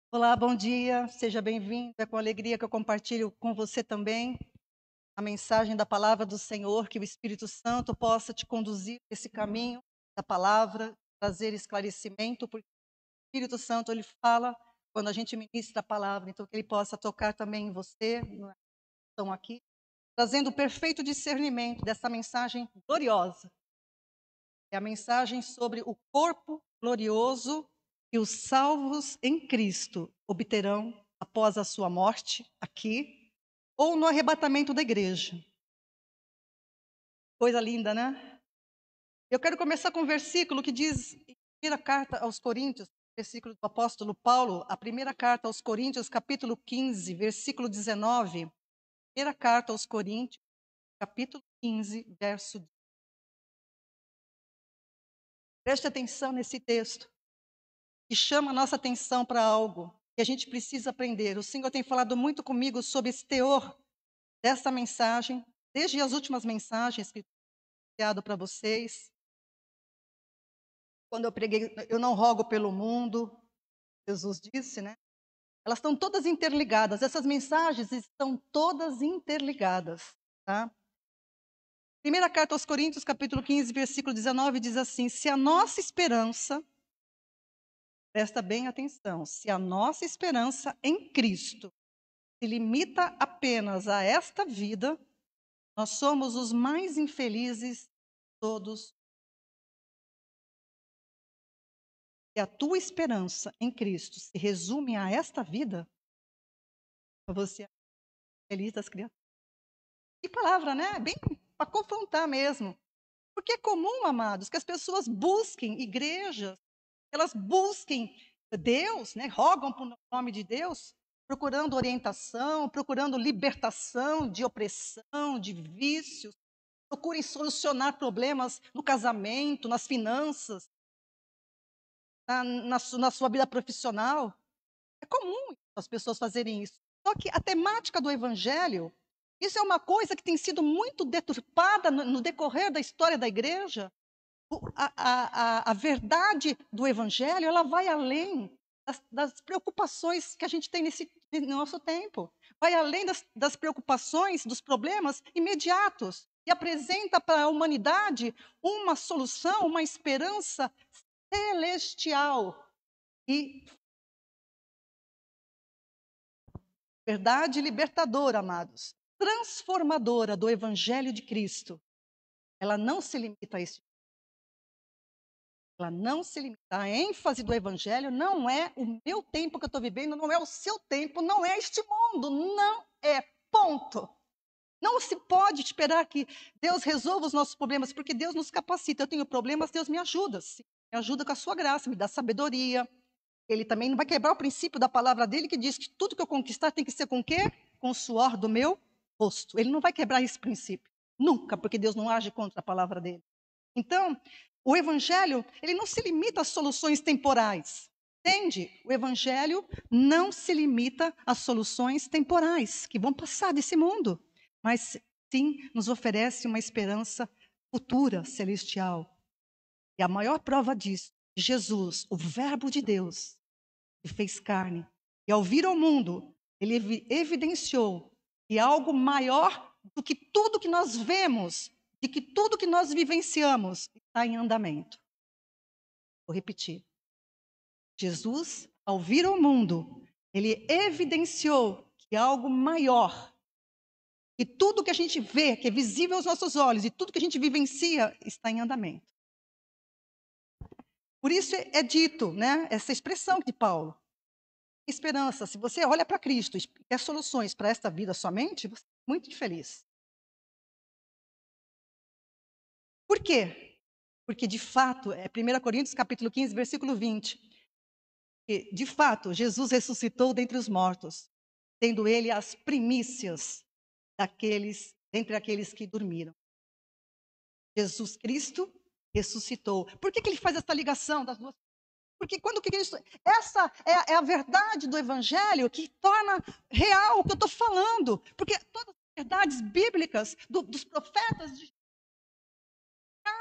Olá, bom dia, seja bem-vindo. É com alegria que eu compartilho com você também a mensagem da palavra do Senhor, que o Espírito Santo possa te conduzir nesse caminho da palavra, trazer esclarecimento, porque o Espírito Santo ele fala quando a gente ministra a palavra, então que ele possa tocar também em você, estão aqui, trazendo o perfeito discernimento dessa mensagem gloriosa. É a mensagem sobre o corpo glorioso que os salvos em Cristo obterão após a sua morte aqui ou no arrebatamento da igreja. Coisa linda, né? Eu quero começar com um versículo que diz em primeira carta aos Coríntios, versículo do apóstolo Paulo, a primeira carta aos Coríntios, capítulo 15, versículo 19. Primeira carta aos Coríntios, capítulo 15, verso 10. Preste atenção nesse texto, que chama a nossa atenção para algo que a gente precisa aprender. O Senhor tem falado muito comigo sobre esse teor dessa mensagem, desde as últimas mensagens que eu tenho enviado para vocês. Quando eu preguei, eu não rogo pelo mundo, Jesus disse, né? Elas estão todas interligadas, essas mensagens estão todas interligadas, tá? Primeira carta aos Coríntios, capítulo 15, versículo 19, diz assim: se a nossa esperança, presta bem atenção, se a nossa esperança em Cristo se limita apenas a esta vida, nós somos os mais infelizes de todos. Se a tua esperança em Cristo se resume a esta vida, você é feliz das criaturas. Que palavra, né? Bem para confrontar mesmo. Porque é comum, amados, que as pessoas busquem igrejas, elas busquem Deus, né? Rogam para o nome de Deus, procurando orientação, procurando libertação de opressão, de vícios, procurem solucionar problemas no casamento, nas finanças, na sua vida profissional. É comum as pessoas fazerem isso. Só que a temática do evangelho, isso é uma coisa que tem sido muito deturpada no decorrer da história da igreja. A verdade do evangelho, ela vai além das preocupações que a gente tem no nosso tempo. Vai além das preocupações, dos problemas imediatos. E apresenta para a humanidade uma solução, uma esperança celestial. E verdade libertadora, amados, transformadora do Evangelho de Cristo, ela não se limita a isso. Ela não se limita. A ênfase do Evangelho não é o meu tempo que eu estou vivendo, não é o seu tempo, não é este mundo, não é. Ponto. Não se pode esperar que Deus resolva os nossos problemas, porque Deus nos capacita. Eu tenho problemas, Deus me ajuda. Sim, me ajuda com a sua graça, me dá sabedoria. Ele também não vai quebrar o princípio da palavra dele, que diz que tudo que eu conquistar tem que ser com o quê? Com o suor do meu rosto. Ele não vai quebrar esse princípio. Nunca, porque Deus não age contra a palavra dele. Então, o evangelho, ele não se limita a soluções temporais. Entende? O evangelho não se limita a soluções temporais, que vão passar desse mundo. Mas sim nos oferece uma esperança futura, celestial. E a maior prova disso, Jesus, o Verbo de Deus, que fez carne, e ao vir ao mundo, ele evidenciou que algo maior do que tudo que nós vemos, de que tudo que nós vivenciamos, está em andamento. Vou repetir. Jesus, ao vir ao mundo, ele evidenciou que algo maior, que tudo que a gente vê, que é visível aos nossos olhos, e tudo que a gente vivencia, está em andamento. Por isso é dito, né, essa expressão de Paulo. Esperança, se você olha para Cristo e quer soluções para esta vida somente, você é muito infeliz. Por quê? Porque, de fato, é 1 Coríntios capítulo 15, versículo 20. Que, de fato, Jesus ressuscitou dentre os mortos, tendo ele as primícias dentre aqueles que dormiram. Jesus Cristo ressuscitou. Por que ele faz essa ligação das duas? Porque quando que isso, essa é a verdade do Evangelho que torna real o que eu estou falando. Porque todas as verdades bíblicas dos profetas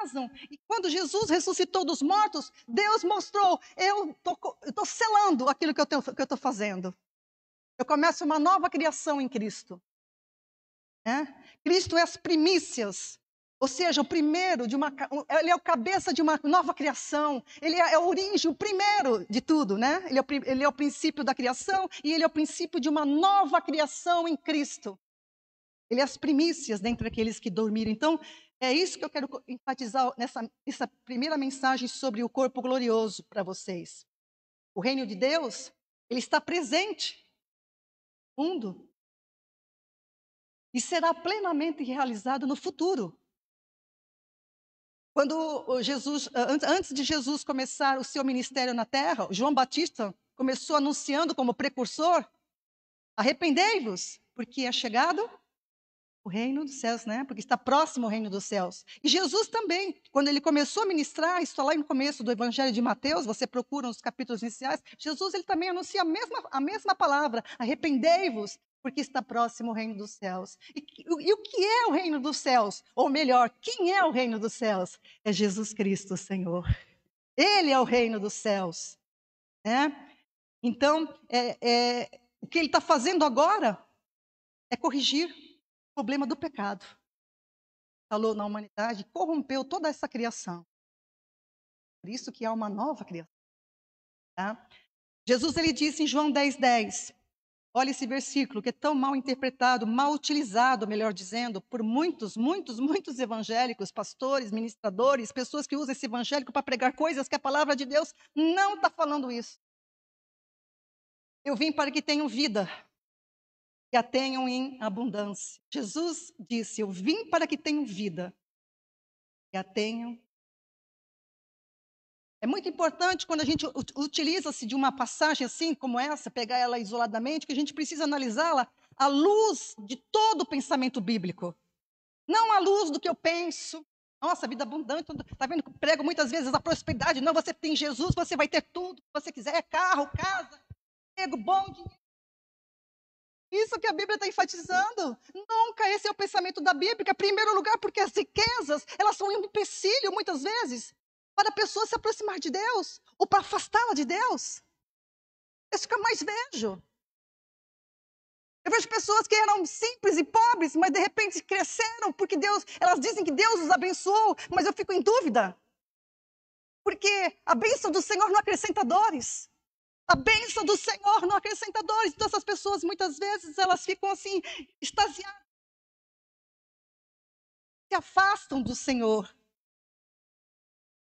casam. E quando Jesus ressuscitou dos mortos, Deus mostrou, eu estou selando aquilo que eu estou fazendo. Eu começo uma nova criação em Cristo. Cristo é as primícias. Ou seja, o primeiro ele é o cabeça de uma nova criação. Ele é a origem, o primeiro de tudo, né? Ele é o princípio da criação e ele é o princípio de uma nova criação em Cristo. Ele é as primícias dentre aqueles que dormiram. Então, é isso que eu quero enfatizar nessa primeira mensagem sobre o corpo glorioso para vocês. O reino de Deus, ele está presente no mundo e será plenamente realizado no futuro. Quando Jesus, antes de Jesus começar o seu ministério na terra, João Batista começou anunciando como precursor: arrependei-vos, porque é chegado o reino dos céus, né? Porque está próximo o reino dos céus. E Jesus também, quando ele começou a ministrar, isso está lá no começo do Evangelho de Mateus, você procura nos capítulos iniciais, Jesus ele também anuncia a mesma palavra: arrependei-vos, porque está próximo o reino dos céus. E o que é o reino dos céus? Ou melhor, quem é o reino dos céus? É Jesus Cristo, Senhor. Ele é o reino dos céus. Né? Então, o que ele está fazendo agora é corrigir o problema do pecado. Falou na humanidade, corrompeu toda essa criação. Por isso que há uma nova criação. Tá? Jesus ele disse em João 10:10, olha esse versículo que é tão mal interpretado, mal utilizado, melhor dizendo, por muitos evangélicos, pastores, ministradores, pessoas que usam esse evangélico para pregar coisas que a palavra de Deus não está falando isso. Eu vim para que tenham vida, que a tenham em abundância. Jesus disse, eu vim para que tenham vida, que a tenham. É muito importante quando a gente utiliza-se de uma passagem assim como essa, pegar ela isoladamente, que a gente precisa analisá-la à luz de todo o pensamento bíblico. Não à luz do que eu penso. Nossa, vida abundante, está vendo? Prego muitas vezes a prosperidade. Não, você tem Jesus, você vai ter tudo que você quiser, carro, casa, emprego, bom dinheiro. Isso que a Bíblia está enfatizando. Nunca esse é o pensamento da Bíblia. Em primeiro lugar, porque as riquezas, elas são um empecilho, muitas vezes, para a pessoa se aproximar de Deus, ou para afastá-la de Deus. É isso que eu mais vejo. Eu vejo pessoas que eram simples e pobres, mas de repente cresceram, porque elas dizem que Deus os abençoou, mas eu fico em dúvida. Porque a bênção do Senhor não acrescenta dores. A bênção do Senhor não acrescenta dores. Então essas pessoas, muitas vezes, elas ficam assim, extasiadas. Se afastam do Senhor.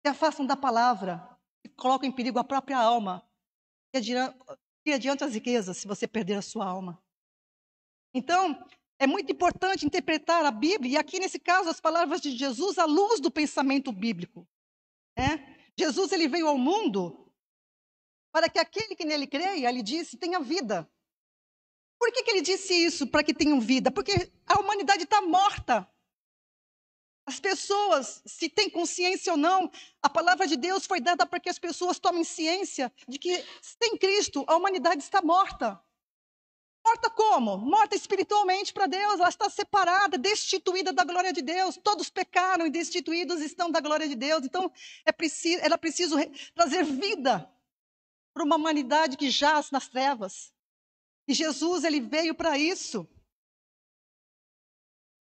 Se afastam da palavra. E colocam em perigo a própria alma. Que adianta as riquezas se você perder a sua alma? Então, é muito importante interpretar a Bíblia, e aqui nesse caso as palavras de Jesus à luz do pensamento bíblico. Jesus ele veio ao mundo para que aquele que nele creia, ele disse, tenha vida. Por que ele disse isso, para que tenham vida? Porque a humanidade está morta. As pessoas, se têm consciência ou não, a palavra de Deus foi dada para que as pessoas tomem ciência de que, sem Cristo, a humanidade está morta. Morta como? Morta espiritualmente para Deus, ela está separada, destituída da glória de Deus. Todos pecaram e destituídos estão da glória de Deus. Então, era preciso trazer vida para uma humanidade que jaz nas trevas. E Jesus, ele veio para isso.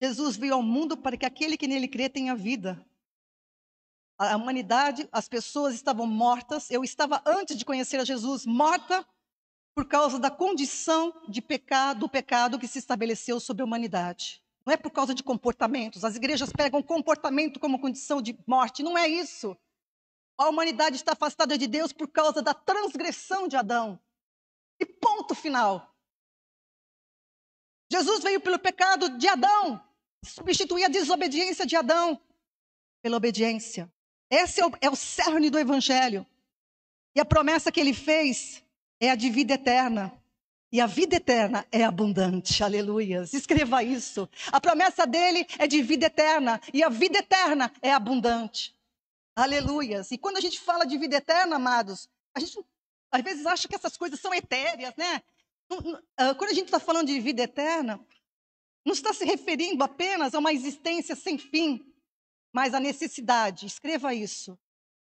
Jesus veio ao mundo para que aquele que nele crê tenha vida. A humanidade, as pessoas estavam mortas. Eu estava, antes de conhecer a Jesus, morta por causa da condição de pecado, do pecado que se estabeleceu sobre a humanidade. Não é por causa de comportamentos. As igrejas pegam comportamento como condição de morte. Não é isso. A humanidade está afastada de Deus por causa da transgressão de Adão. E ponto final. Jesus veio pelo pecado de Adão, substituir a desobediência de Adão pela obediência. Esse é o cerne do Evangelho. E a promessa que ele fez é a de vida eterna. E a vida eterna é abundante. Aleluia. Escreva isso. A promessa dele é de vida eterna. E a vida eterna é abundante. Aleluia. E quando a gente fala de vida eterna, amados, a gente às vezes acha que essas coisas são etéreas, né? Quando a gente está falando de vida eterna, não está se referindo apenas a uma existência sem fim. mas a necessidade, escreva isso,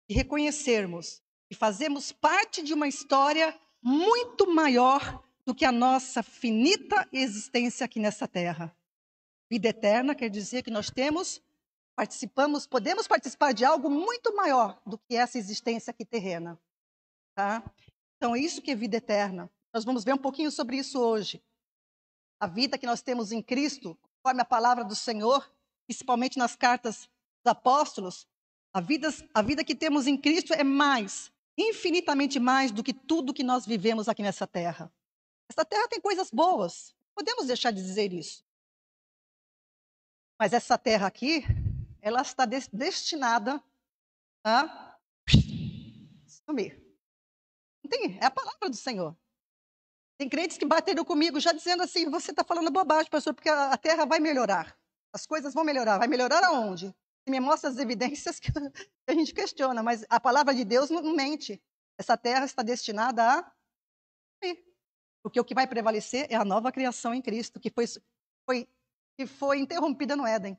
de reconhecermos e fazermos parte de uma história muito maior do que a nossa finita existência aqui nessa terra. Vida eterna quer dizer que nós podemos participar de algo muito maior do que essa existência aqui terrena. Tá? Então, é isso que é vida eterna. Nós vamos ver um pouquinho sobre isso hoje. A vida que nós temos em Cristo, conforme a palavra do Senhor, principalmente nas cartas dos apóstolos, a vida que temos em Cristo é mais, infinitamente mais do que tudo que nós vivemos aqui nessa terra. Essa terra tem coisas boas, podemos deixar de dizer isso. Mas essa terra aqui, ela está destinada a sumir. É a palavra do Senhor. Tem crentes que bateram comigo já dizendo assim, você está falando bobagem, pastor, porque a terra vai melhorar. As coisas vão melhorar. Vai melhorar aonde? Você me mostra as evidências que a gente questiona, mas a palavra de Deus não mente. Essa terra está destinada a sumir. Porque o que vai prevalecer é a nova criação em Cristo, que foi interrompida no Éden.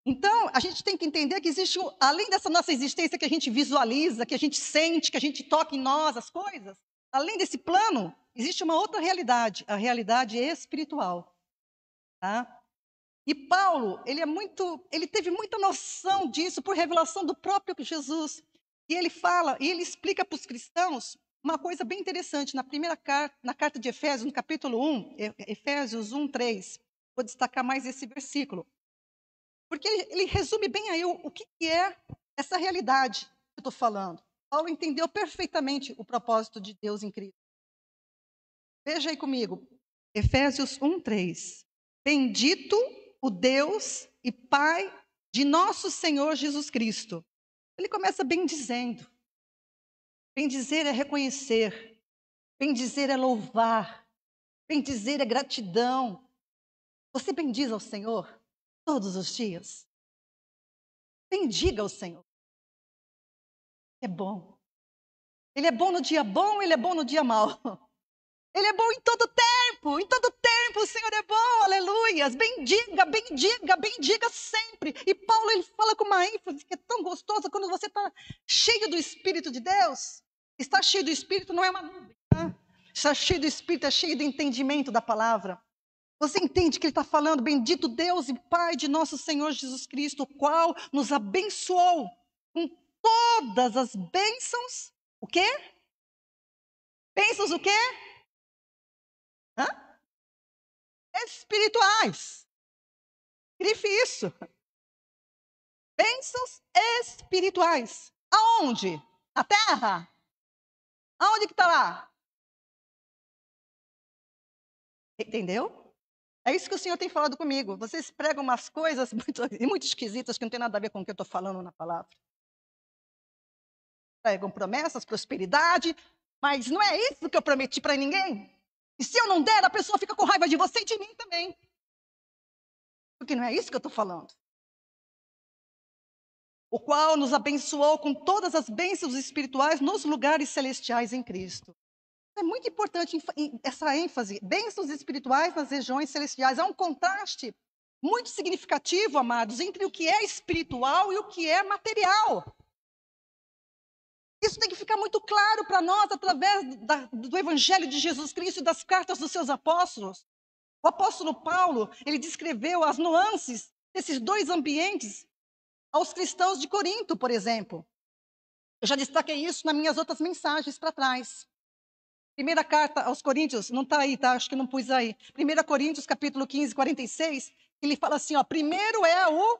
Então, a gente tem que entender que existe, além dessa nossa existência que a gente visualiza, que a gente sente, que a gente toca em nós as coisas, além desse plano, existe uma outra realidade, a realidade espiritual. Tá? E Paulo, ele teve muita noção disso por revelação do próprio Jesus. E ele fala, e ele explica para os cristãos uma coisa bem interessante. Na carta de Efésios, no capítulo 1, Efésios 1, 3, vou destacar mais esse versículo. Porque ele resume bem aí o que é essa realidade que eu estou falando. Paulo entendeu perfeitamente o propósito de Deus em Cristo. Veja aí comigo, Efésios 1, 3. Bendito o Deus e Pai de nosso Senhor Jesus Cristo. Ele começa bendizendo. Bendizer é reconhecer. Bendizer é louvar. Bendizer é gratidão. Você bendiz ao Senhor todos os dias? Bendiga ao Senhor. É bom. Ele é bom no dia bom, ele é bom no dia mau. Ele é bom em todo tempo o Senhor é bom, aleluias. Bendiga, bendiga, bendiga sempre. E Paulo, ele fala com uma ênfase que é tão gostosa quando você está cheio do Espírito de Deus. Estar cheio do Espírito não é uma nuvem, tá? Estar cheio do Espírito é cheio do entendimento da palavra. Você entende que ele está falando, bendito Deus e Pai de nosso Senhor Jesus Cristo, o qual nos abençoou com todas as bênçãos, o quê? Bênçãos o quê? Espirituais. Grife isso. Bênçãos espirituais. Aonde? Na terra? Aonde que está lá? Entendeu? É isso que o Senhor tem falado comigo. Vocês pregam umas coisas muito esquisitas que não tem nada a ver com o que eu estou falando na palavra. Pregam promessas, prosperidade, mas não é isso que eu prometi para ninguém. E se eu não der, a pessoa fica com raiva de você e de mim também. Porque não é isso que eu estou falando. O qual nos abençoou com todas as bênçãos espirituais nos lugares celestiais em Cristo. É muito importante essa ênfase. Bênçãos espirituais nas regiões celestiais. Há um contraste muito significativo, amados, entre o que é espiritual e o que é material. Isso tem que ficar muito claro para nós através do Evangelho de Jesus Cristo e das cartas dos seus apóstolos. O apóstolo Paulo, ele descreveu as nuances desses dois ambientes aos cristãos de Corinto, por exemplo. Eu já destaquei isso nas minhas outras mensagens para trás. Primeira carta aos Coríntios, não está aí, tá? Acho que não pus aí. 1 Coríntios, capítulo 15, 46, ele fala assim, ó, primeiro é o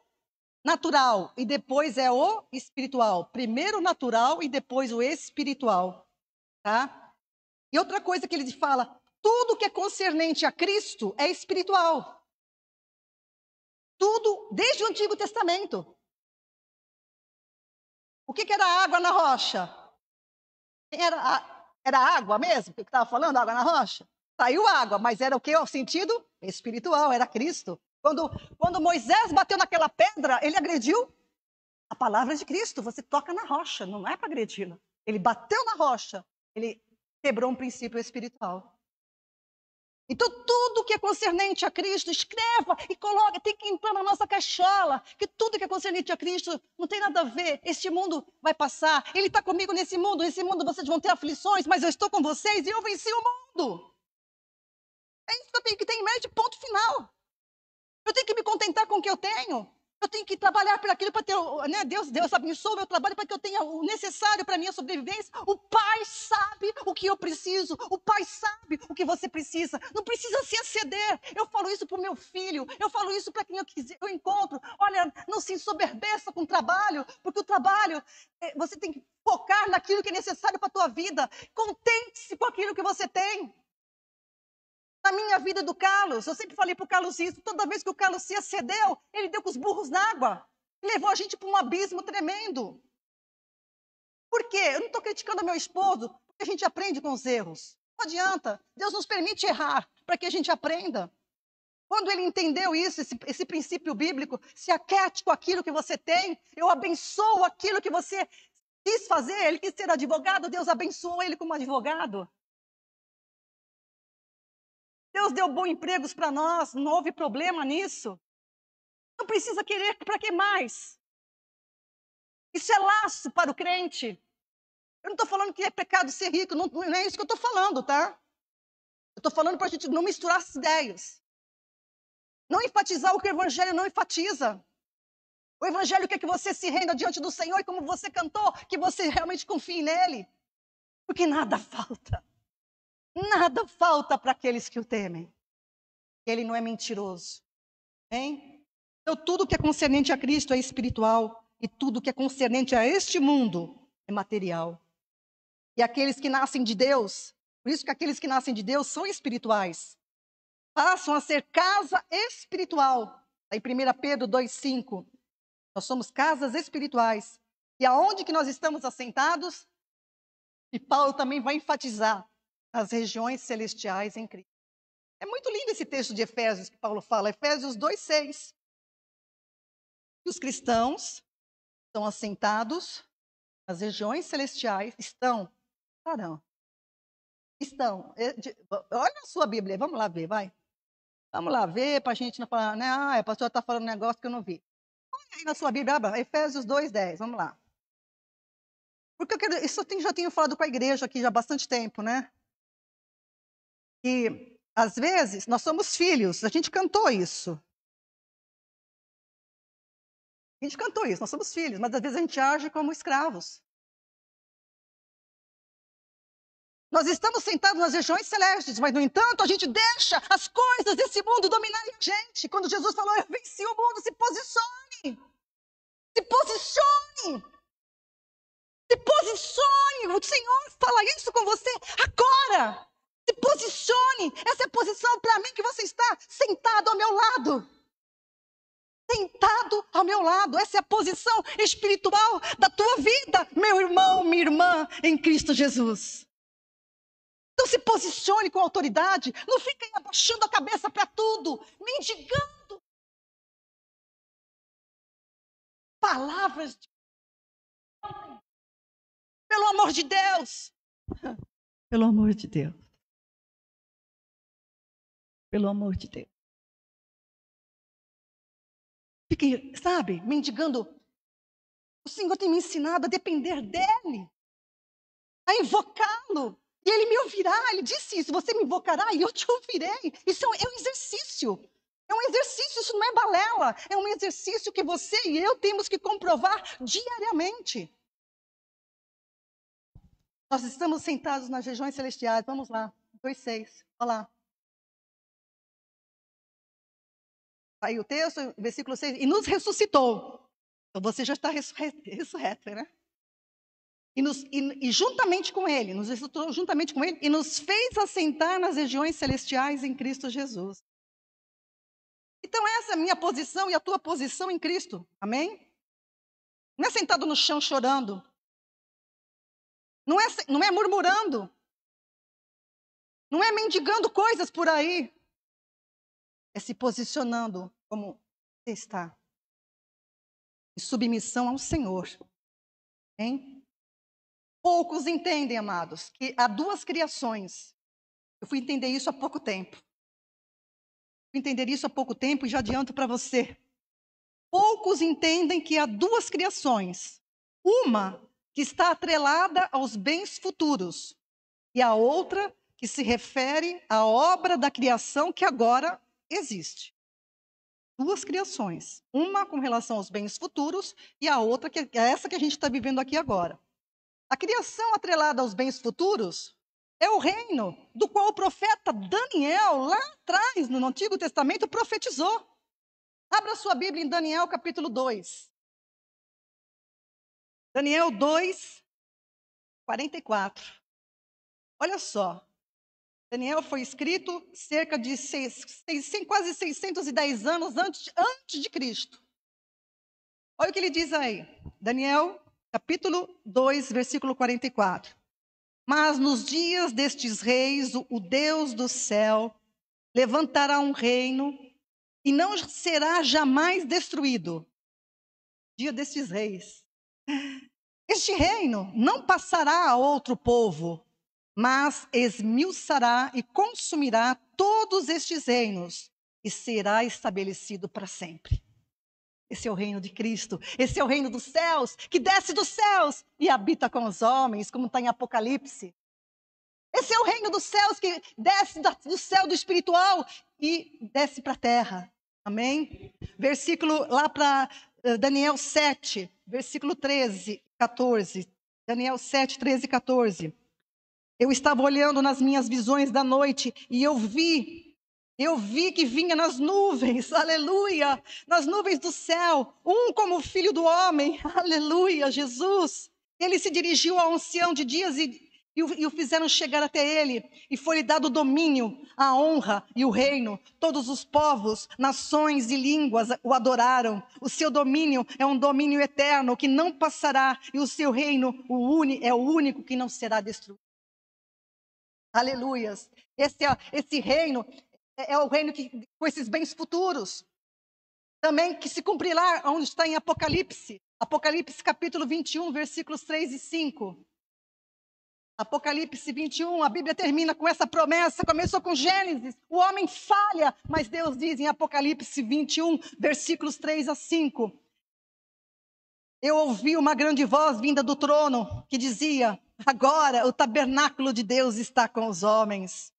natural e depois é o espiritual. Primeiro o natural e depois o espiritual, tá? E outra coisa que ele fala, tudo que é concernente a Cristo é espiritual. Tudo, desde o Antigo Testamento. O que era água na rocha? Era água mesmo? O que estava falando? Água na rocha? Saiu água, mas era o que? O sentido espiritual, era Cristo. Quando Moisés bateu naquela pedra, ele agrediu a palavra de Cristo. Você toca na rocha, não é para agredi-la. Ele bateu na rocha, ele quebrou um princípio espiritual. Então, tudo que é concernente a Cristo, escreva e coloca, tem que entrar na nossa cachola, que tudo que é concernente a Cristo não tem nada a ver. Este mundo vai passar, Ele está comigo nesse mundo vocês vão ter aflições, mas eu estou com vocês e eu venci o mundo. É isso que eu tenho que ter em mente, ponto final. Eu tenho que me contentar com o que eu tenho. Eu tenho que trabalhar por aquilo para ter, né? Deus abençoe o meu trabalho para que eu tenha o necessário para a minha sobrevivência. O Pai sabe o que eu preciso. O Pai sabe o que você precisa. Não precisa se exceder. Eu falo isso para o meu filho. Eu falo isso para quem eu encontro. Olha, não se ensoberbeça com o trabalho, porque o trabalho, você tem que focar naquilo que é necessário para a tua vida. Contente-se com aquilo que você tem. Na minha vida do Carlos, eu sempre falei para o Carlos isso, toda vez que o Carlos se excedeu, ele deu com os burros na água. Levou a gente para um abismo tremendo. Por quê? Eu não estou criticando meu esposo, porque a gente aprende com os erros. Não adianta. Deus nos permite errar para que a gente aprenda. Quando ele entendeu isso, esse princípio bíblico, se aquete com aquilo que você tem, eu abençoo aquilo que você quis fazer. Ele quis ser advogado, Deus abençoou ele como advogado. Deus deu bons empregos para nós, não houve problema nisso. Não precisa querer, para que mais? Isso é laço para o crente. Eu não estou falando que é pecado ser rico, não é isso que eu estou falando, tá? Eu estou falando para a gente não misturar as ideias. Não enfatizar o que o Evangelho não enfatiza. O Evangelho quer que você se renda diante do Senhor e como você cantou, que você realmente confie nele. Porque nada falta. Nada falta para aqueles que o temem. Ele não é mentiroso. Hein? Então, tudo que é concernente a Cristo é espiritual. E tudo que é concernente a este mundo é material. E aqueles que nascem de Deus, por isso que aqueles que nascem de Deus são espirituais. Passam a ser casa espiritual. Aí 1 Pedro 2,5. Nós somos casas espirituais. E aonde que nós estamos assentados? E Paulo também vai enfatizar as regiões celestiais em Cristo. É muito lindo esse texto de Efésios que Paulo fala, Efésios 2,6. E os cristãos estão assentados nas regiões celestiais, estarão. Olha a sua Bíblia, vamos lá ver, vai. Vamos lá ver, para a gente não falar, né? A pastora está falando um negócio que eu não vi. Olha aí na sua Bíblia, Efésios 2,10, vamos lá. Porque isso eu já tenho falado com a igreja aqui já há bastante tempo, né? E, às vezes, nós somos filhos, a gente cantou isso. Nós somos filhos, mas às vezes a gente age como escravos. Nós estamos sentados nas regiões celestes, mas, no entanto, a gente deixa as coisas desse mundo dominarem a gente. Quando Jesus falou, eu venci o mundo, se posicione. Se posicione. Se posicione. O Senhor fala isso com você agora. Se posicione. Essa é a posição para mim que você está sentado ao meu lado. Sentado ao meu lado. Essa é a posição espiritual da tua vida, meu irmão, minha irmã, em Cristo Jesus. Então se posicione com autoridade, não fique abaixando a cabeça para tudo, mendigando palavras de... Pelo amor de Deus. Pelo amor de Deus. Pelo amor de Deus. Fique, sabe, mendigando. O Senhor tem me ensinado a depender dEle, a invocá-lo. E Ele me ouvirá, Ele disse isso, você me invocará e eu te ouvirei. Isso é um exercício. É um exercício, isso não é balela. É um exercício que você e eu temos que comprovar diariamente. Nós estamos sentados nas regiões celestiais. Vamos lá, 2,6. Olha lá. Aí o texto, versículo 6. E nos ressuscitou. Então você já está ressurreto, né? E juntamente com Ele, nos ressuscitou juntamente com Ele, e nos fez assentar nas regiões celestiais em Cristo Jesus. Então essa é a minha posição e a tua posição em Cristo. Amém? Não é sentado no chão chorando. Não é murmurando. Não é mendigando coisas por aí. É se posicionando como você está. Em submissão ao Senhor. Hein? Poucos entendem, amados, que há duas criações. Eu fui entender isso há pouco tempo. entender isso há pouco tempo e já adianto para você. Poucos entendem que há duas criações. Uma que está atrelada aos bens futuros e a outra que se refere à obra da criação que agora existe. Duas criações. Uma com relação aos bens futuros e a outra que é essa que a gente está vivendo aqui agora. A criação atrelada aos bens futuros é o reino do qual o profeta Daniel, lá atrás, no Antigo Testamento, profetizou. Abra sua Bíblia em Daniel, capítulo 2. Daniel 2, 44. Olha só. Daniel foi escrito cerca de quase 610 anos antes de Cristo. Olha o que ele diz aí. Daniel, capítulo 2, versículo 44. Mas nos dias destes reis, o Deus do céu levantará um reino e não será jamais destruído. Dia destes reis. Este reino não passará a outro povo, mas esmiuçará e consumirá todos estes reinos e será estabelecido para sempre. Esse é o reino de Cristo, esse é o reino dos céus, que desce dos céus e habita com os homens, como está em Apocalipse. Esse é o reino dos céus que desce do céu do espiritual e desce para a terra. Amém? Versículo lá para Daniel 7, versículo 13, 14. Daniel 7, 13 e 14. Eu estava olhando nas minhas visões da noite e eu vi que vinha nas nuvens, aleluia, nas nuvens do céu, um como o filho do homem, aleluia, Jesus. Ele se dirigiu ao ancião de dias e o fizeram chegar até ele, e foi-lhe dado o domínio, a honra e o reino. Todos os povos, nações e línguas o adoraram. O seu domínio é um domínio eterno que não passará, e o seu reino é o único que não será destruído. Aleluias. Esse reino é o reino com esses bens futuros. Também que se cumprirá onde está em Apocalipse. Apocalipse capítulo 21, versículos 3 e 5. Apocalipse 21, a Bíblia termina com essa promessa. Começou com Gênesis. O homem falha, mas Deus diz em Apocalipse 21, versículos 3 a 5. Eu ouvi uma grande voz vinda do trono que dizia: agora o tabernáculo de Deus está com os homens.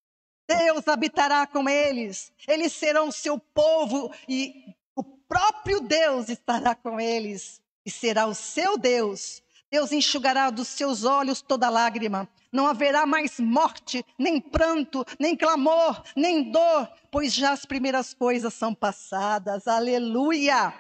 Deus habitará com eles, eles serão seu povo e o próprio Deus estará com eles e será o seu Deus. Deus enxugará dos seus olhos toda lágrima. Não haverá mais morte, nem pranto, nem clamor, nem dor, pois já as primeiras coisas são passadas. Aleluia!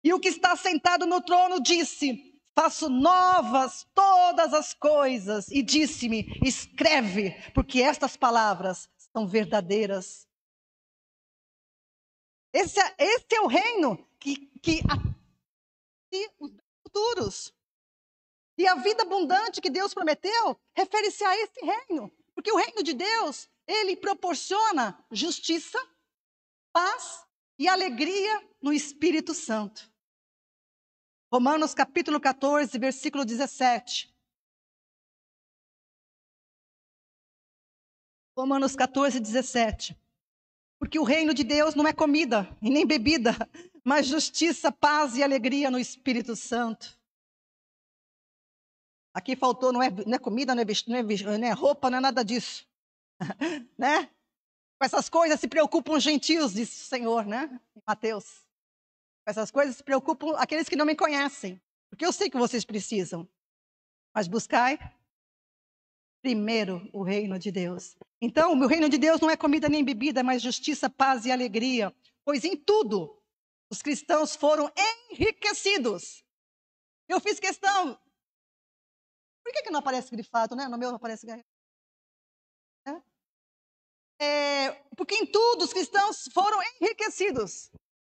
E o que está sentado no trono disse: faço novas todas as coisas. E disse-me: escreve, porque estas palavras são verdadeiras. Esse é o reino que os futuros. E a vida abundante que Deus prometeu refere-se a esse reino. Porque o reino de Deus, ele proporciona justiça, paz e alegria no Espírito Santo. Romanos capítulo 14, versículo 17. Romanos 14, 17. Porque o reino de Deus não é comida e nem bebida, mas justiça, paz e alegria no Espírito Santo. Aqui faltou, não é comida, não é roupa, não é nada disso. Né? Com essas coisas se preocupam os gentios, disse o Senhor, né? Em Mateus. Com essas coisas se preocupam aqueles que não me conhecem. Porque eu sei que vocês precisam. Mas buscai primeiro o reino de Deus. Então, o reino de Deus não é comida nem bebida, mas justiça, paz e alegria. Pois em tudo os cristãos foram enriquecidos. Eu fiz questão. Por que não aparece grifado, né? No meu não aparece grifado. Porque em tudo os cristãos foram enriquecidos.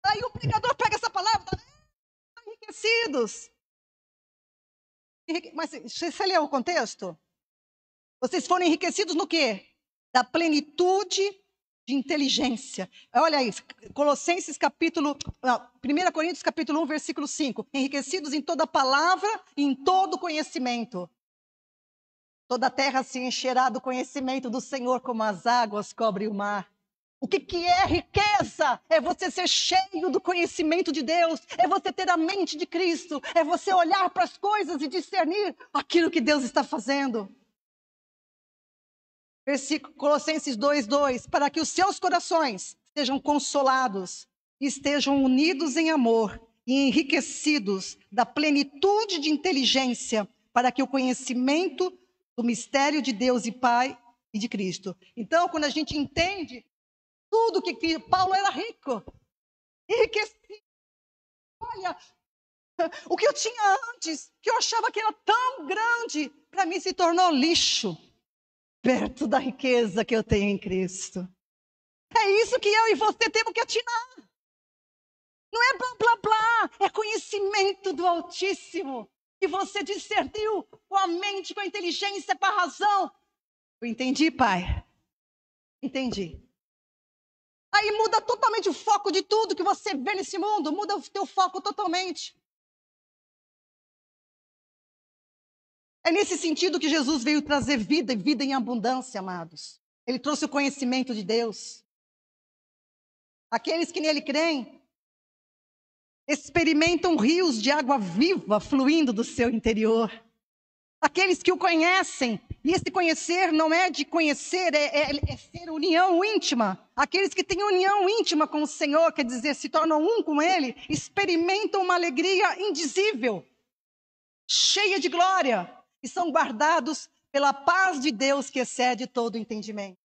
Aí o pregador pega essa palavra, enriquecidos. Mas você leu o contexto? Vocês foram enriquecidos no quê? Da plenitude de inteligência. Olha aí, Colossenses capítulo, 1 Coríntios capítulo 1, versículo 5. Enriquecidos em toda palavra e em todo conhecimento. Toda a terra se encherá do conhecimento do Senhor, como as águas cobrem o mar. O que é riqueza? É você ser cheio do conhecimento de Deus, é você ter a mente de Cristo, é você olhar para as coisas e discernir aquilo que Deus está fazendo. Versículo Colossenses 2:2, para que os seus corações sejam consolados, e estejam unidos em amor e enriquecidos da plenitude de inteligência, para que o conhecimento do mistério de Deus e Pai e de Cristo. Então, quando a gente entende tudo que Paulo era rico, enriquecido. Olha, o que eu tinha antes, que eu achava que era tão grande, para mim se tornou lixo, perto da riqueza que eu tenho em Cristo. É isso que eu e você temos que atinar. Não é blá, blá, blá. É conhecimento do Altíssimo. Que você discerniu com a mente, com a inteligência, com a razão. Eu entendi, Pai. Entendi. Aí muda totalmente o foco de tudo que você vê nesse mundo. Muda o teu foco totalmente. É nesse sentido que Jesus veio trazer vida e vida em abundância, amados. Ele trouxe o conhecimento de Deus. Aqueles que nele creem experimentam rios de água viva fluindo do seu interior. Aqueles que o conhecem, e esse conhecer não é de conhecer, é ser união íntima. Aqueles que têm união íntima com o Senhor, quer dizer, se tornam um com Ele, experimentam uma alegria indizível, cheia de glória, e são guardados pela paz de Deus que excede todo o entendimento.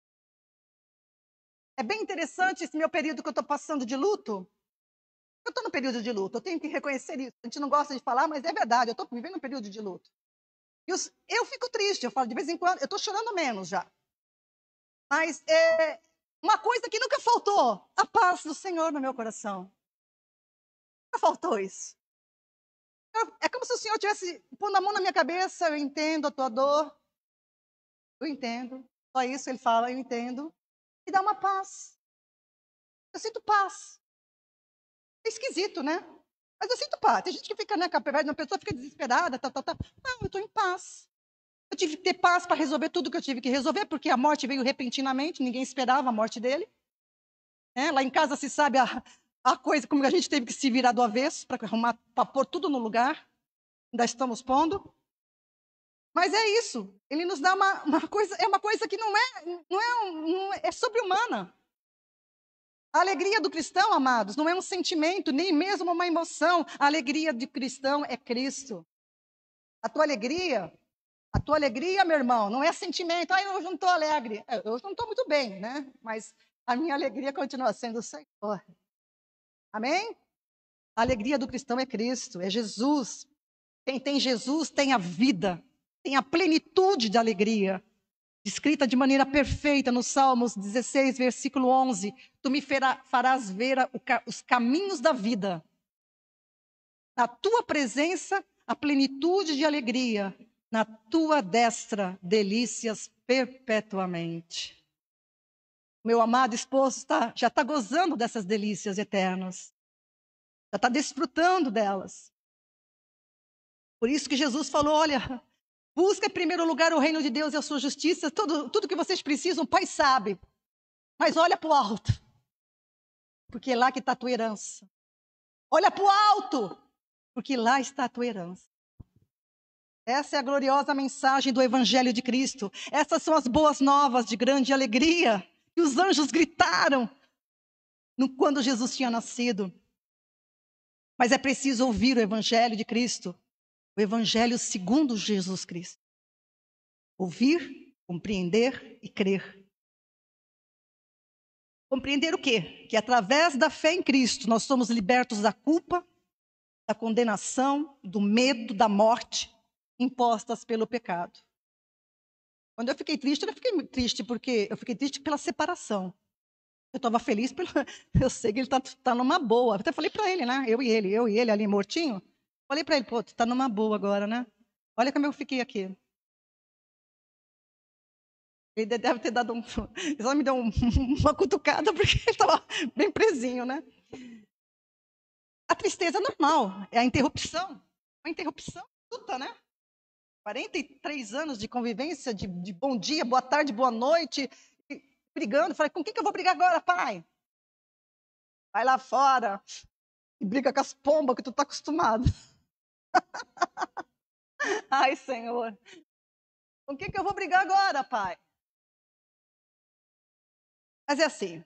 É bem interessante esse meu período que eu estou passando de luto. Eu estou no período de luto, eu tenho que reconhecer isso. A gente não gosta de falar, mas é verdade, eu estou vivendo um período de luto. Eu fico triste, eu falo de vez em quando, eu estou chorando menos já. Mas uma coisa que nunca faltou, a paz do Senhor no meu coração. Nunca faltou isso. É como se o Senhor tivesse pondo a mão na minha cabeça, eu entendo a tua dor, eu entendo. Só isso ele fala, eu entendo. E dá uma paz. Eu sinto paz. É esquisito, né? Mas eu sinto paz. Tem gente que fica, né, uma pessoa fica desesperada, tá. Não, eu estou em paz. Eu tive que ter paz para resolver tudo que eu tive que resolver, porque a morte veio repentinamente, ninguém esperava a morte dele. Lá em casa se sabe a coisa, como a gente teve que se virar do avesso para arrumar, para pôr tudo no lugar. Ainda estamos pondo. Mas é isso. Ele nos dá uma coisa, é uma coisa que não é sobre-humana. A alegria do cristão, amados, não é um sentimento, nem mesmo uma emoção. A alegria do cristão é Cristo. A tua alegria, meu irmão, não é sentimento. Eu não estou alegre. Eu não estou muito bem, né? Mas a minha alegria continua sendo o Senhor. Amém? A alegria do cristão é Cristo, é Jesus. Quem tem Jesus tem a vida, tem a plenitude de alegria. Descrita de maneira perfeita no Salmos 16, versículo 11. Tu me farás ver os caminhos da vida. Na tua presença, a plenitude de alegria. Na tua destra, delícias perpetuamente. Meu amado esposo já está gozando dessas delícias eternas. Já está desfrutando delas. Por isso que Jesus falou, olha, busca em primeiro lugar o reino de Deus e a sua justiça. Tudo que vocês precisam, o Pai sabe. Mas olha para o alto. Porque é lá que está a tua herança. Olha para o alto. Porque lá está a tua herança. Essa é a gloriosa mensagem do Evangelho de Cristo. Essas são as boas novas de grande alegria. Que os anjos gritaram quando Jesus tinha nascido. Mas é preciso ouvir o Evangelho de Cristo. O Evangelho segundo Jesus Cristo. Ouvir, compreender e crer. Compreender o quê? Que através da fé em Cristo nós somos libertos da culpa, da condenação, do medo, da morte impostas pelo pecado. Quando eu fiquei triste porque eu fiquei triste pela separação. Eu estava feliz eu sei que ele tá numa boa. Até falei para ele, né? Eu e ele ali mortinho. Falei para ele, pô, tu tá numa boa agora, né? Olha como eu fiquei aqui. Ele deve ter dado ele só me deu uma cutucada porque ele estava bem presinho, né? A tristeza é normal, é a interrupção. Uma interrupção bruta, né? 43 anos de convivência, de bom dia, boa tarde, boa noite. brigando. Falei, com quem que eu vou brigar agora, pai? Vai lá fora e briga com as pombas que tu tá acostumado. Ai, Senhor. Com quem que eu vou brigar agora, pai? Mas é assim.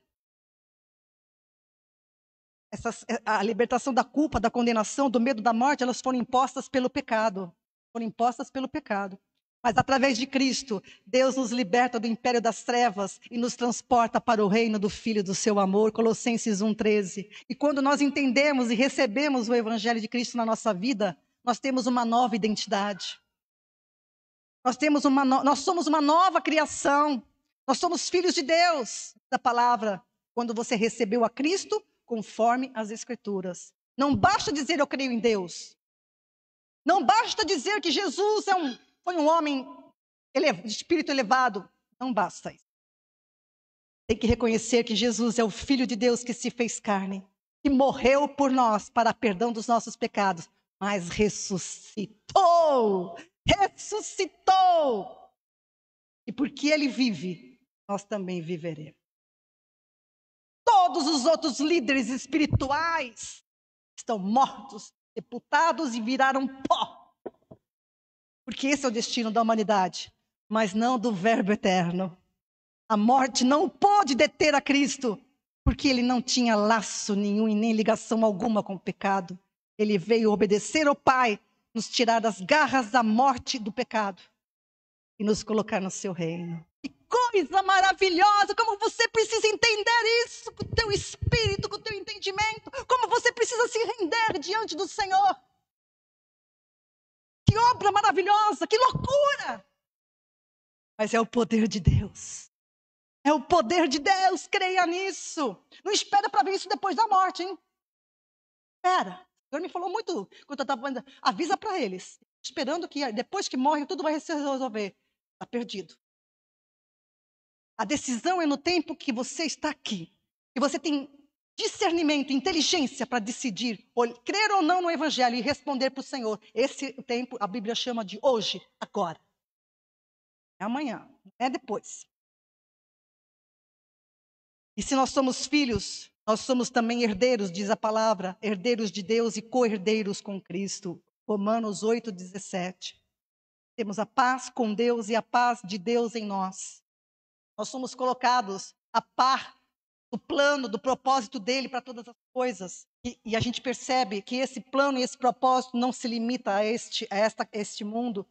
A libertação da culpa, da condenação, do medo da morte, elas foram impostas pelo pecado. Foram impostas pelo pecado. Mas através de Cristo, Deus nos liberta do império das trevas e nos transporta para o reino do Filho do seu amor, Colossenses 1,13. E quando nós entendemos e recebemos o Evangelho de Cristo na nossa vida, nós temos uma nova identidade. Nós somos uma nova criação. Nós somos filhos de Deus, da palavra. Quando você recebeu a Cristo, conforme as Escrituras. Não basta dizer eu creio em Deus. Não basta dizer que Jesus foi um homem de espírito elevado. Não basta isso. Tem que reconhecer que Jesus é o Filho de Deus que se fez carne, que morreu por nós para perdão dos nossos pecados, mas ressuscitou. Ressuscitou! E porque ele vive, nós também viveremos. Todos os outros líderes espirituais estão mortos, sepultados e viraram pó. Porque esse é o destino da humanidade, mas não do Verbo eterno. A morte não pôde deter a Cristo, porque ele não tinha laço nenhum e nem ligação alguma com o pecado. Ele veio obedecer ao Pai, nos tirar das garras da morte e do pecado e nos colocar no seu reino. Que coisa maravilhosa! Como você precisa entender isso com o teu espírito, com o teu entendimento. Como você precisa se render diante do Senhor. Que obra maravilhosa, que loucura! Mas é o poder de Deus. É o poder de Deus, creia nisso. Não espera para ver isso depois da morte, hein? Espera. O Senhor me falou muito, quando eu estava falando, avisa para eles, esperando que depois que morre tudo vai se resolver. Está perdido. A decisão é no tempo que você está aqui. Que você tem discernimento, inteligência para decidir, crer ou não no Evangelho e responder para o Senhor. Esse tempo a Bíblia chama de hoje, agora. É amanhã, não é depois. E se nós somos filhos, nós somos também herdeiros, diz a palavra, herdeiros de Deus e co-herdeiros com Cristo. Romanos 8,17. Temos a paz com Deus e a paz de Deus em nós. Nós somos colocados a par do plano, do propósito dele para todas as coisas. E a gente percebe que esse plano e esse propósito não se limita a este mundo,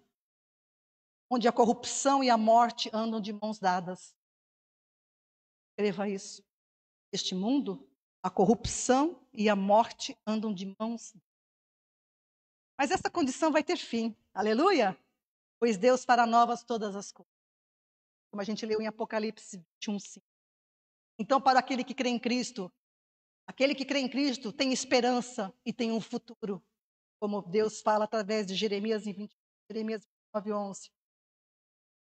onde a corrupção e a morte andam de mãos dadas. Escreva isso. Este mundo, a corrupção e a morte andam de mãos dadas. Mas essa condição vai ter fim. Aleluia! Pois Deus fará novas todas as coisas. Como a gente leu em Apocalipse 21:5. Então, para aquele que crê em Cristo, tem esperança e tem um futuro. Como Deus fala através de Jeremias 29:11.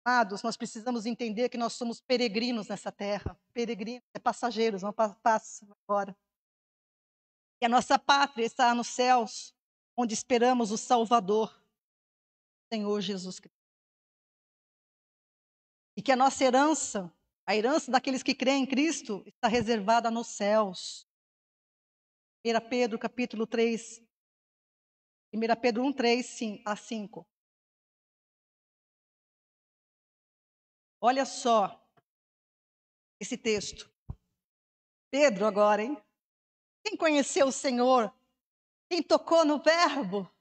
Amados, nós precisamos entender que nós somos peregrinos nessa terra. Peregrinos, passageiros, não passam agora. E a nossa pátria está nos céus, onde esperamos o Salvador, o Senhor Jesus Cristo. E que a nossa herança, a herança daqueles que creem em Cristo, está reservada nos céus. 1 Pedro capítulo 3, 1 Pedro 1:3-5. Olha só esse texto. Pedro agora, hein? Quem conheceu o Senhor? Quem tocou no Verbo?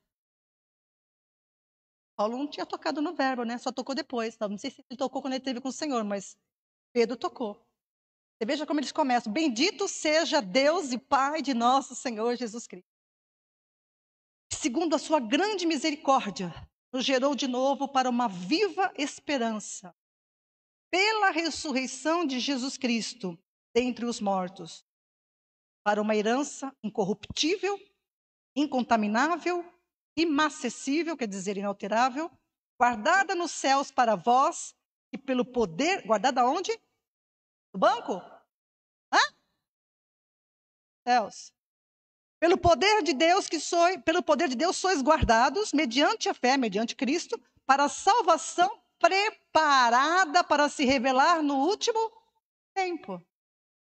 Paulo não tinha tocado no Verbo, né? Só tocou depois. Não sei se ele tocou quando ele esteve com o Senhor, mas Pedro tocou. Você veja como eles começam. Bendito seja Deus e Pai de nosso Senhor Jesus Cristo. Segundo a sua grande misericórdia, nos gerou de novo para uma viva esperança, pela ressurreição de Jesus Cristo dentre os mortos, para uma herança incorruptível, incontaminável, imacessível, quer dizer, inalterável, guardada nos céus para vós, e pelo poder, guardada onde? No banco? Hã? Céus. Pelo poder de Deus sois guardados, mediante a fé, mediante Cristo, para a salvação preparada para se revelar no último tempo.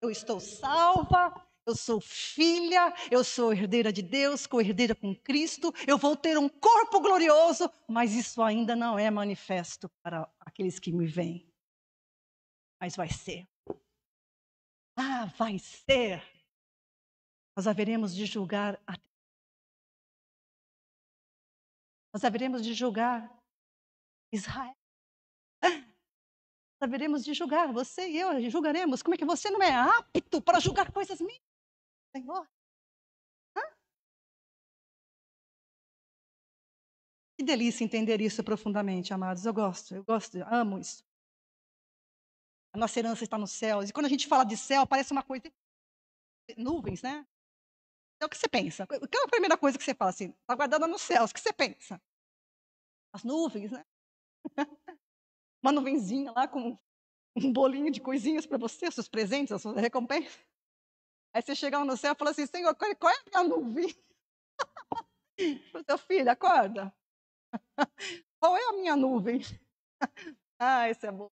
Eu estou salva, eu sou filha, eu sou herdeira de Deus, co-herdeira com Cristo, eu vou ter um corpo glorioso, mas isso ainda não é manifesto para aqueles que me veem. Mas vai ser. Ah, vai ser. Nós haveremos de julgar. Nós haveremos de julgar Israel. Nós haveremos de julgar, você e eu julgaremos. Como é que você não é apto para julgar coisas minhas, Senhor? Que delícia entender isso profundamente, amados. Eu gosto, amo isso. A nossa herança está nos céus. E quando a gente fala de céu, parece uma coisa. Nuvens, né? É o que você pensa. Qual é a primeira coisa que você fala assim? Está guardada nos céus. O que você pensa? As nuvens, né? Uma nuvenzinha lá com um bolinho de coisinhas para você, seus presentes, as suas recompensas. Aí você chega lá no céu e fala assim: Senhor, qual é a minha nuvem? Para o seu filho, acorda. Qual é a minha nuvem? Ah, esse é bom.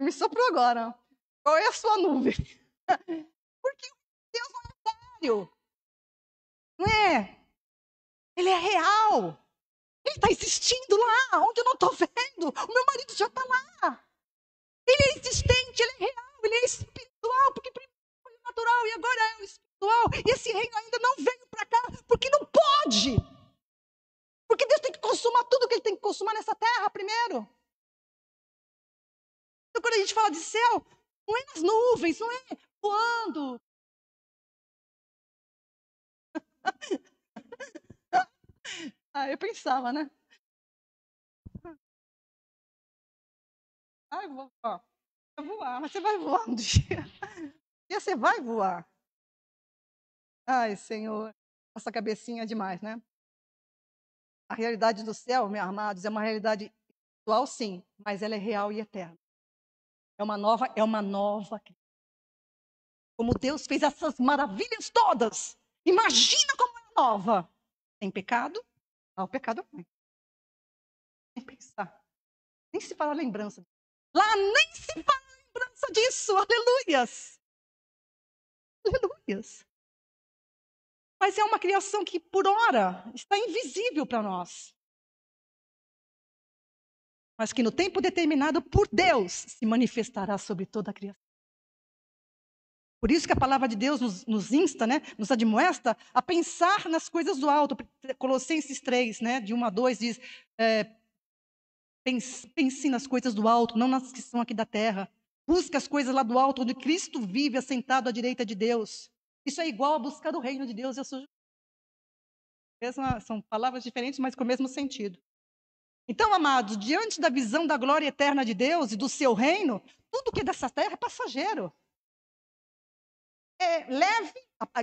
Me soprou agora. Qual é a sua nuvem? Porque Deus não é sério. Não é? Ele é real. Ele está existindo lá, onde eu não estou vendo. O meu marido já está lá. Ele é existente, ele é real, ele é espiritual, porque primeiro foi o natural e agora é o espiritual. E esse reino ainda não veio para cá, porque não pode. Porque Deus tem que consumar tudo que ele tem que consumar nessa terra primeiro. Então, quando a gente fala de céu, não é nas nuvens, não é voando. Ah, eu pensava, né? Ah, eu vou, ó, eu vou voar, mas você vai voar um dia. Um dia você vai voar. Ai, Senhor, essa cabecinha é demais, né? A realidade do céu, meus amados, é uma realidade espiritual, sim, mas ela é real e eterna. É uma nova. Como Deus fez essas maravilhas todas. Imagina como é nova. Tem pecado? Ah, o pecado não. Nem pensar. Nem se fala lembrança. Lá nem se fala lembrança disso. Aleluias. Aleluias. Mas é uma criação que, por ora, está invisível para nós. Mas que no tempo determinado por Deus se manifestará sobre toda a criação. Por isso que a palavra de Deus nos insta, né, nos admoesta a pensar nas coisas do alto. Colossenses 3, né, de 1 a 2, diz, pense nas coisas do alto, não nas que são aqui da terra. Busque as coisas lá do alto, onde Cristo vive assentado à direita de Deus. Isso é igual a buscar o reino de Deus e a sua justiça. São palavras diferentes, mas com o mesmo sentido. Então, amados, diante da visão da glória eterna de Deus e do seu reino, tudo que é dessa terra é passageiro. É leve,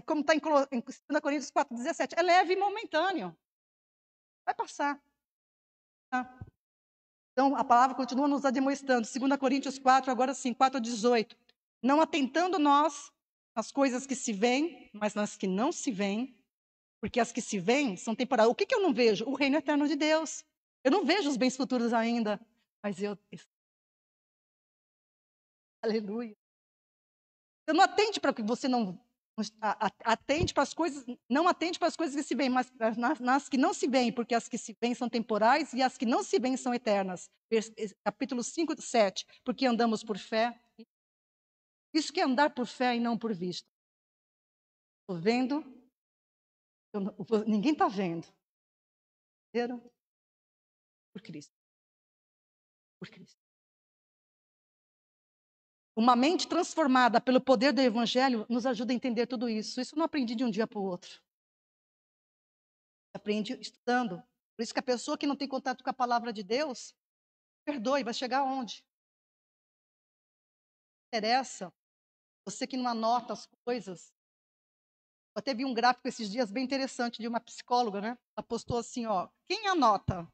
como está em 2 Coríntios 4,17, é leve e momentâneo. Vai passar. Tá? Então, a palavra continua nos admoestando. 2 Coríntios 4, agora sim, 4,18. Não atentando nós nas coisas que se veem, mas nas que não se veem, porque as que se veem são temporárias. O que eu não vejo? O reino eterno de Deus. Eu não vejo os bens futuros ainda, mas eu... Aleluia. Então, não atente para que você não... Atente para as coisas, não atente para as coisas que se veem, mas nas que não se veem, porque as que se veem são temporais e as que não se veem são eternas. Capítulo 5, 7. Porque andamos por fé. Isso que é andar por fé e não por vista. Estou vendo, ninguém está vendo. Entenderam? Por Cristo. Por Cristo. Uma mente transformada pelo poder do Evangelho nos ajuda a entender tudo isso. Isso eu não aprendi de um dia para o outro. Aprendi estudando. Por isso que a pessoa que não tem contato com a palavra de Deus, perdoe, vai chegar aonde? Não interessa. Você que não anota as coisas. Eu até vi um gráfico esses dias bem interessante de uma psicóloga, né? Ela postou assim, ó, quem anota?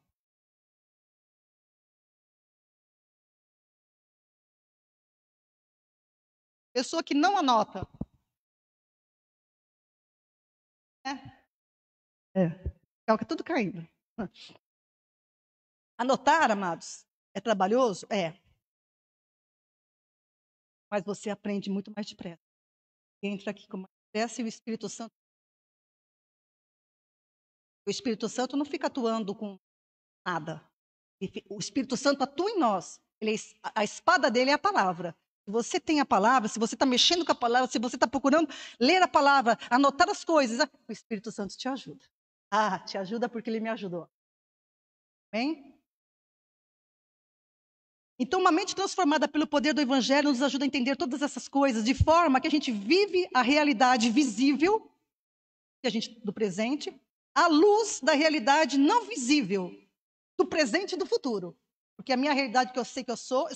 Pessoa que não anota. Fica tudo caindo. Anotar, amados, é trabalhoso? É. mas você aprende muito mais depressa. Entra aqui com mais depressa e o Espírito Santo não fica atuando com nada. O Espírito Santo atua em nós. A espada dele é a palavra. Se você tem a palavra, se você está mexendo com a palavra, se você está procurando ler a palavra, anotar as coisas, o Espírito Santo te ajuda. Te ajuda porque ele me ajudou. Amém? Então, uma mente transformada pelo poder do Evangelho nos ajuda a entender todas essas coisas, de forma que a gente vive a realidade visível do presente, à luz da realidade não visível, do presente e do futuro. Porque a minha realidade que eu sei que eu sou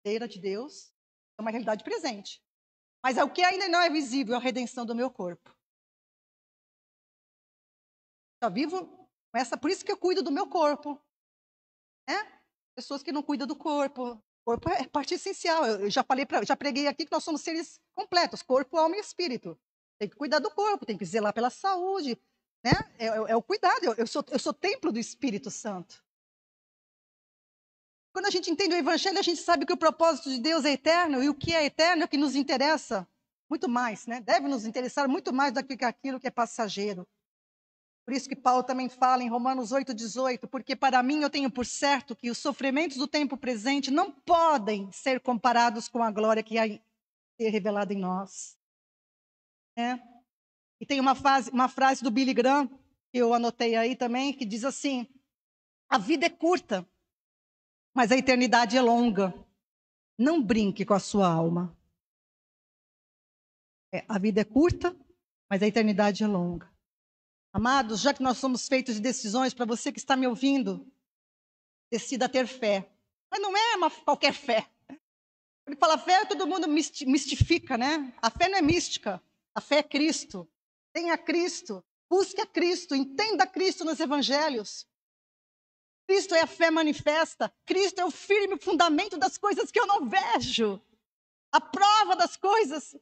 filha de Deus, é uma realidade presente. Mas o que ainda não é visível é a redenção do meu corpo. Eu vivo com essa, por isso que eu cuido do meu corpo. Pessoas que não cuidam do corpo. O corpo é parte essencial. Eu já preguei aqui que nós somos seres completos, corpo, alma e espírito. Tem que cuidar do corpo, tem que zelar pela saúde. Né? É o cuidado. Eu sou templo do Espírito Santo. Quando a gente entende o Evangelho, a gente sabe que o propósito de Deus é eterno, e o que é eterno é o que nos interessa muito mais, né? Deve nos interessar muito mais do que aquilo que é passageiro. Por isso que Paulo também fala em Romanos 8,18, porque para mim eu tenho por certo que os sofrimentos do tempo presente não podem ser comparados com a glória que há de ser revelada em nós. E tem uma frase do Billy Graham, que eu anotei aí também, que diz assim: a vida é curta, mas a eternidade é longa. Não brinque com a sua alma. A vida é curta, mas a eternidade é longa. Amados, já que nós somos feitos de decisões, para você que está me ouvindo, decida ter fé. Mas não é qualquer fé. Quando fala fé, todo mundo mistifica, né? A fé não é mística. A fé é Cristo. Tenha Cristo. Busque a Cristo. Entenda Cristo nos evangelhos. Cristo é a fé manifesta. Cristo é o firme fundamento das coisas que eu não vejo. A prova das coisas.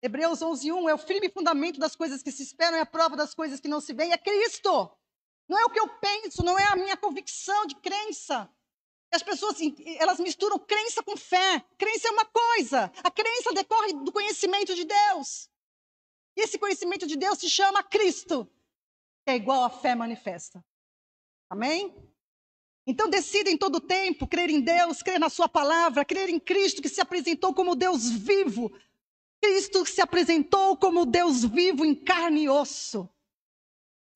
Hebreus 11:1 é o firme fundamento das coisas que se esperam, é a prova das coisas que não se veem. É Cristo. Não é o que eu penso, não é a minha convicção de crença. As pessoas, elas misturam crença com fé. Crença é uma coisa. A crença decorre do conhecimento de Deus. E esse conhecimento de Deus se chama Cristo, que é igual à fé manifesta. Amém? Então decida em todo tempo crer em Deus, crer na sua palavra, crer em Cristo que se apresentou como Deus vivo. Cristo se apresentou como Deus vivo em carne e osso.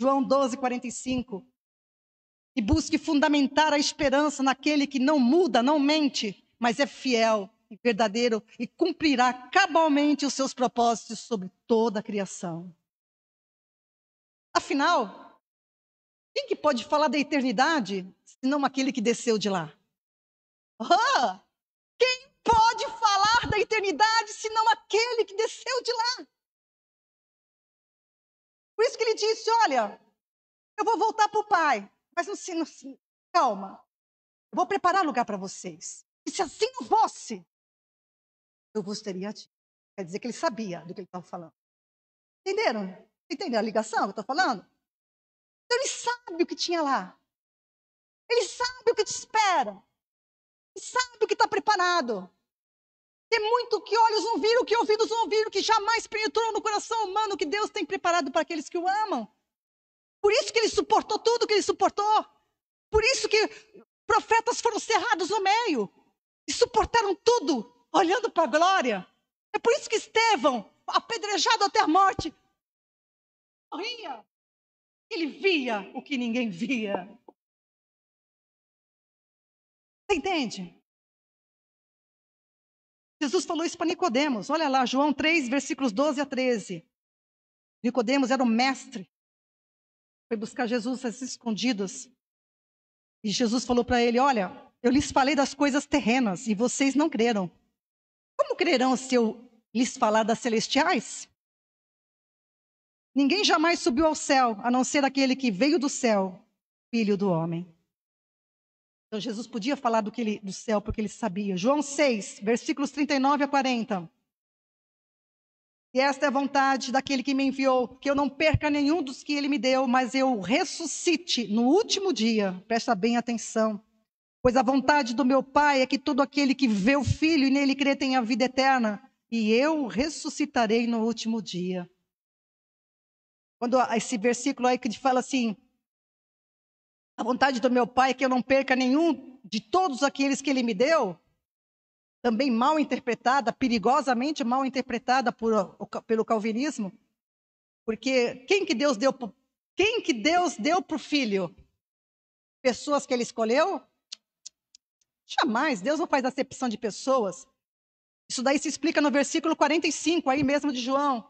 João 12:45. E busque fundamentar a esperança naquele que não muda, não mente, mas é fiel e verdadeiro e cumprirá cabalmente os seus propósitos sobre toda a criação. Afinal, quem que pode falar da eternidade, senão aquele que desceu de lá? Quem pode falar da eternidade, senão aquele que desceu de lá? Por isso que ele disse, olha, eu vou voltar para o Pai, mas calma, eu vou preparar lugar para vocês. E se assim não fosse, eu vos teria dito. Quer dizer que ele sabia do que ele estava falando. Entenderam? Entenderam a ligação que eu estou falando? Então ele sabe o que tinha lá. Ele sabe o que te espera. Ele sabe o que está preparado. Tem muito que olhos não viram, que ouvidos não ouviram, que jamais penetrou no coração humano, que Deus tem preparado para aqueles que o amam. Por isso que ele suportou tudo que ele suportou. Por isso que profetas foram cerrados no meio. E suportaram tudo, olhando para a glória. É por isso que Estevão, apedrejado até a morte, morria. Ele via o que ninguém via. Você entende? Jesus falou isso para Nicodemos. Olha lá, João 3, versículos 12 a 13. Nicodemos era o mestre. Foi buscar Jesus às escondidas. E Jesus falou para ele, olha, eu lhes falei das coisas terrenas e vocês não creram. Como crerão se eu lhes falar das celestiais? Ninguém jamais subiu ao céu, a não ser aquele que veio do céu, Filho do homem. Então Jesus podia falar do céu porque ele sabia. João 6, versículos 39 a 40. E esta é a vontade daquele que me enviou, que eu não perca nenhum dos que ele me deu, mas eu ressuscite no último dia. Presta bem atenção. Pois a vontade do meu Pai é que todo aquele que vê o Filho e nele crê tenha vida eterna, e eu ressuscitarei no último dia. Quando esse versículo aí que fala assim, a vontade do meu Pai é que eu não perca nenhum de todos aqueles que Ele me deu, também mal interpretada, perigosamente mal interpretada pelo calvinismo, porque quem que Deus deu para o Filho? Pessoas que Ele escolheu? Jamais, Deus não faz acepção de pessoas. Isso daí se explica no versículo 45, aí mesmo de João.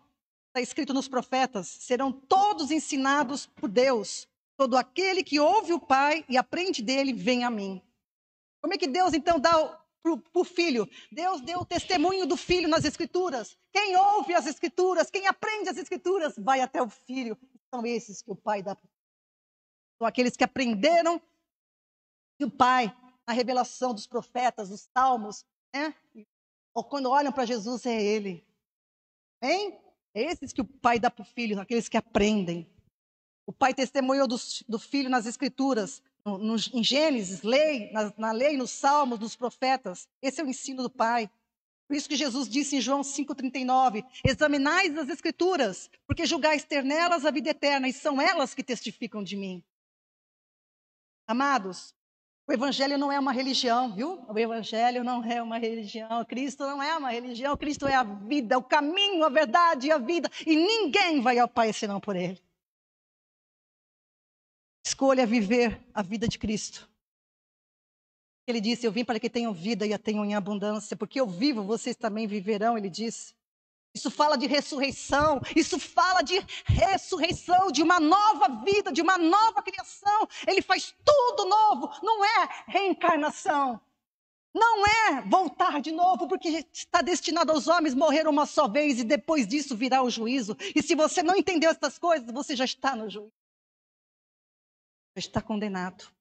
Está escrito nos profetas: serão todos ensinados por Deus. Todo aquele que ouve o Pai e aprende dele, vem a mim. Como é que Deus, então, dá para o Filho? Deus deu o testemunho do Filho nas Escrituras. Quem ouve as Escrituras, quem aprende as Escrituras, vai até o Filho. São esses que o Pai dá. São aqueles que aprenderam do Pai, a revelação dos profetas, dos salmos, né? Ou quando olham para Jesus, é Ele. Hein? É esses que o Pai dá para o Filho, aqueles que aprendem. O Pai testemunhou do Filho nas Escrituras, em Gênesis, na lei, nos Salmos, nos profetas. Esse é o ensino do Pai. Por isso que Jesus disse em João 5,39, examinais as Escrituras, porque julgais ter nelas a vida eterna, e são elas que testificam de mim. Amados, o Evangelho não é uma religião, viu? O Evangelho não é uma religião. Cristo não é uma religião. Cristo é a vida, o caminho, a verdade e a vida. E ninguém vai ao Pai senão por Ele. Escolha viver a vida de Cristo. Ele disse, eu vim para que tenham vida e a tenham em abundância. Porque eu vivo, vocês também viverão, ele disse. Isso fala de ressurreição, isso fala de ressurreição, de uma nova vida, de uma nova criação. Ele faz tudo novo, não é reencarnação. Não é voltar de novo, porque está destinado aos homens morrer uma só vez e depois disso virá o juízo. E se você não entendeu essas coisas, você já está no juízo. Já está condenado.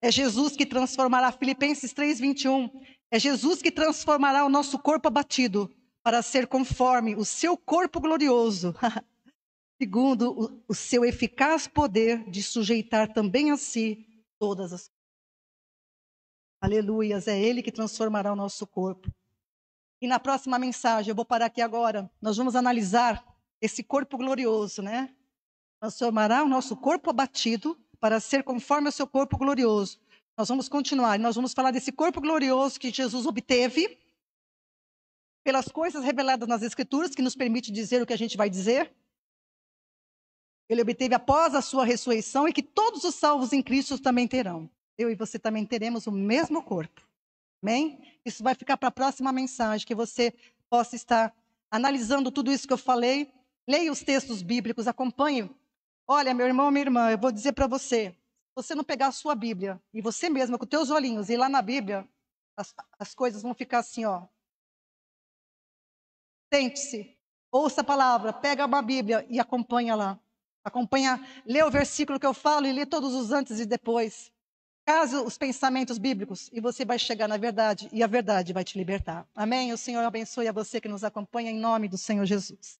É Jesus que transformará, Filipenses 3:21, é Jesus que transformará o nosso corpo abatido para ser conforme o seu corpo glorioso, segundo o seu eficaz poder de sujeitar também a si todas as coisas. Aleluias, é Ele que transformará o nosso corpo. E na próxima mensagem, eu vou parar aqui agora, nós vamos analisar esse corpo glorioso, né? Transformará o nosso corpo abatido para ser conforme o seu corpo glorioso. Nós vamos continuar, nós vamos falar desse corpo glorioso que Jesus obteve pelas coisas reveladas nas Escrituras, que nos permite dizer o que a gente vai dizer. Ele obteve após a sua ressurreição e que todos os salvos em Cristo também terão. Eu e você também teremos o mesmo corpo. Amém? Isso vai ficar para a próxima mensagem, que você possa estar analisando tudo isso que eu falei. Leia os textos bíblicos, acompanhe. Olha, meu irmão, minha irmã, eu vou dizer para você, se você não pegar a sua Bíblia, e você mesma, com os teus olhinhos, ir lá na Bíblia, as coisas vão ficar assim, ó. Sente-se, ouça a palavra, pega uma Bíblia e acompanha lá. Acompanha, lê o versículo que eu falo e lê todos os antes e depois. Case os pensamentos bíblicos e você vai chegar na verdade e a verdade vai te libertar. Amém? O Senhor abençoe a você que nos acompanha em nome do Senhor Jesus.